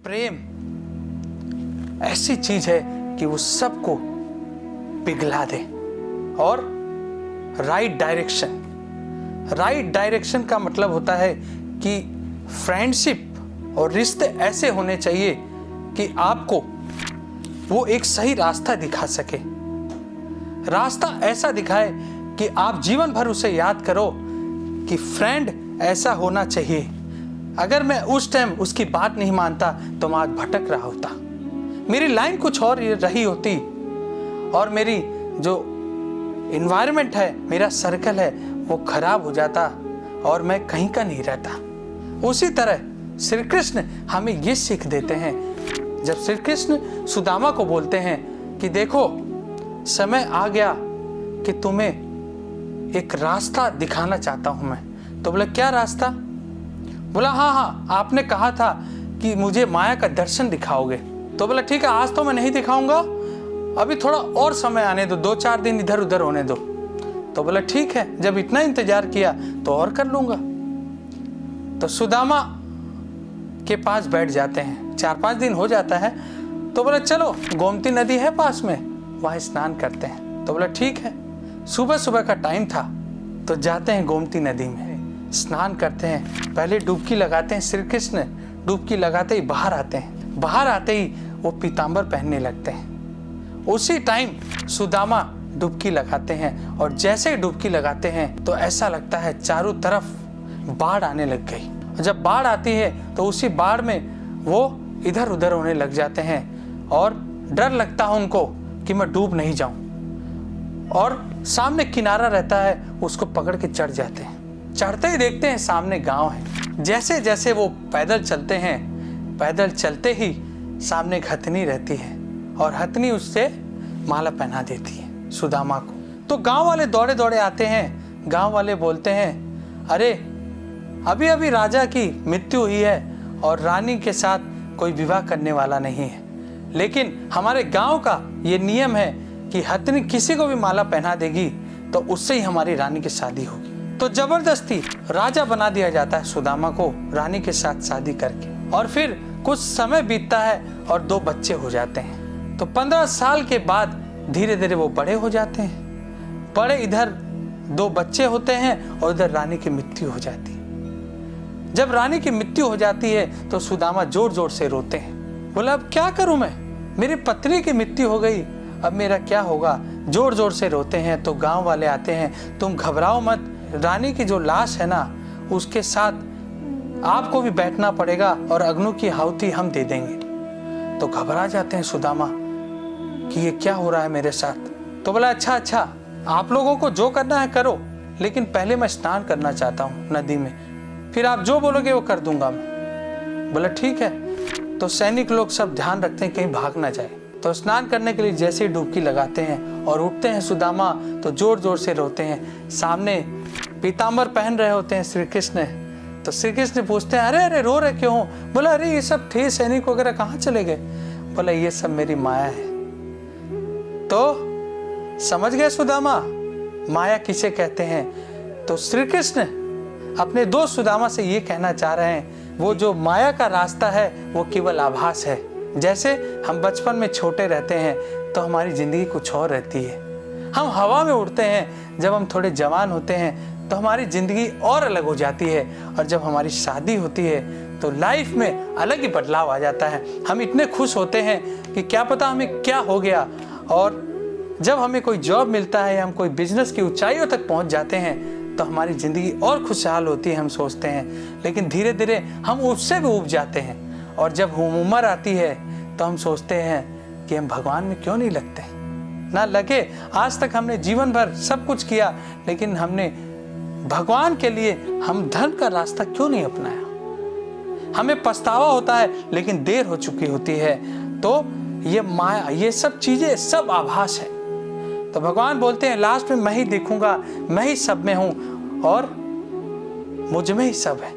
प्रेम ऐसी चीज है कि वो सबको पिघला दे। और राइट डायरेक्शन का मतलब होता है कि फ्रेंडशिप और रिश्ते ऐसे होने चाहिए कि आपको वो एक सही रास्ता दिखा सके, रास्ता ऐसा दिखाए कि आप जीवन भर उसे याद करो कि फ्रेंड ऐसा होना चाहिए। अगर मैं उस टाइम उसकी बात नहीं मानता तो मैं आज भटक रहा होता, मेरी लाइन कुछ और रही होती और मेरी जो इन्वायरमेंट है, मेरा सर्कल है, वो खराब हो जाता और मैं कहीं का नहीं रहता। उसी तरह श्री कृष्ण हमें ये सीख देते हैं जब श्री कृष्ण सुदामा को बोलते हैं कि देखो समय आ गया कि तुम्हें एक रास्ता दिखाना चाहता हूं मैं। तो बोला क्या रास्ता? बोला हाँ, आपने कहा था कि मुझे माया का दर्शन दिखाओगे। तो बोला ठीक है, आज तो मैं नहीं दिखाऊंगा, अभी थोड़ा और समय आने दो, 2-4 दिन इधर उधर होने दो। तो बोला ठीक है, जब इतना इंतजार किया तो और कर लूंगा। तो सुदामा के पास बैठ जाते हैं, 4-5 दिन हो जाता है। तो बोला चलो गोमती नदी है पास में, वहां स्नान करते हैं। तो बोला ठीक है। सुबह सुबह का टाइम था तो जाते हैं गोमती नदी में, स्नान करते हैं। पहले डुबकी लगाते हैं श्री कृष्ण, डुबकी लगाते ही बाहर आते हैं, बाहर आते ही वो पीतांबर पहनने लगते हैं। उसी टाइम सुदामा डुबकी लगाते हैं और जैसे ही डुबकी लगाते हैं तो ऐसा लगता है चारों तरफ बाढ़ आने लग गई। जब बाढ़ आती है तो उसी बाढ़ में वो इधर उधर होने लग जाते हैं और डर लगता है उनको कि मैं डूब नहीं जाऊं। और सामने किनारा रहता है, उसको पकड़ के चढ़ जाते हैं। चढ़ते ही देखते हैं सामने गांव है। जैसे जैसे वो पैदल चलते हैं, पैदल चलते ही सामने एक हथनी रहती है और हथनी उससे माला पहना देती है सुदामा को। तो गांव वाले दौड़े दौड़े आते हैं। गांव वाले बोलते हैं अरे अभी अभी राजा की मृत्यु हुई है और रानी के साथ कोई विवाह करने वाला नहीं है, लेकिन हमारे गांव का ये नियम है कि हथनी किसी को भी माला पहना देगी तो उससे ही हमारी रानी की शादी होगी। तो जबरदस्ती राजा बना दिया जाता है सुदामा को रानी के साथ शादी करके। और फिर कुछ समय बीतता है और 2 बच्चे हो जाते हैं। तो 15 साल के बाद धीरे धीरे वो बड़े हो जाते हैं। बड़े इधर 2 बच्चे होते हैं और इधर रानी की मृत्यु हो जाती है। जब रानी की मृत्यु हो जाती है तो सुदामा जोर जोर से रोते हैं। बोला अब क्या करूं मैं, मेरी पत्नी की मृत्यु हो गई, अब मेरा क्या होगा। जोर जोर से रोते हैं। तो गांव वाले आते हैं, तुम घबराओ मत, रानी की जो लाश है ना उसके साथ आपको भी बैठना पड़ेगा और अग्नि की आहुति हम दे देंगे। तो घबरा जाते हैं सुदामा कि ये क्या हो रहा है मेरे साथ। तो बोला अच्छा, आप लोगों को जो करना है करो, लेकिन पहले मैं स्नान करना चाहता हूँ नदी में, फिर आप जो बोलोगे वो कर दूंगा मैं। बोला ठीक है। तो सैनिक लोग सब ध्यान रखते हैं कहीं भाग ना जाए। तो स्नान करने के लिए जैसे ही डुबकी लगाते हैं और उठते हैं सुदामा तो जोर जोर से रोते हैं। सामने पीतांबर पहन रहे होते हैं श्री कृष्ण। तो श्री कृष्ण पूछते हैं अरे रो रहे क्यों हो? बोला अरे ये सब थे सैनिक वगैरह कहाँ चले गए? बोला ये सब मेरी माया है। तो समझ गए सुदामा माया किसे कहते हैं? तो श्री कृष्ण अपने दोस्त सुदामा से ये कहना चाह रहे हैं वो जो माया का रास्ता है वो केवल आभास है। जैसे हम बचपन में छोटे रहते हैं तो हमारी जिंदगी कुछ और रहती है, हम हवा में उड़ते हैं। जब हम थोड़े जवान होते हैं तो हमारी ज़िंदगी और अलग हो जाती है और जब हमारी शादी होती है तो लाइफ में अलग ही बदलाव आ जाता है। हम इतने खुश होते हैं कि क्या पता हमें क्या हो गया। और जब हमें कोई जॉब मिलता है या हम कोई बिजनेस की ऊंचाइयों तक पहुंच जाते हैं तो हमारी ज़िंदगी और खुशहाल होती है, हम सोचते हैं। लेकिन धीरे धीरे हम उससे भी ऊब जाते हैं और जब उम्र आती है तो हम सोचते हैं कि हम भगवान में क्यों नहीं लगते ना लगे। आज तक हमने जीवन भर सब कुछ किया, लेकिन हमने भगवान के लिए हम धर्म का रास्ता क्यों नहीं अपनाया। हमें पछतावा होता है लेकिन देर हो चुकी होती है। तो ये माया, ये सब चीजें सब आभास है। तो भगवान बोलते हैं लास्ट में मैं ही देखूंगा, मैं ही सब में हूं और मुझ में ही सब है।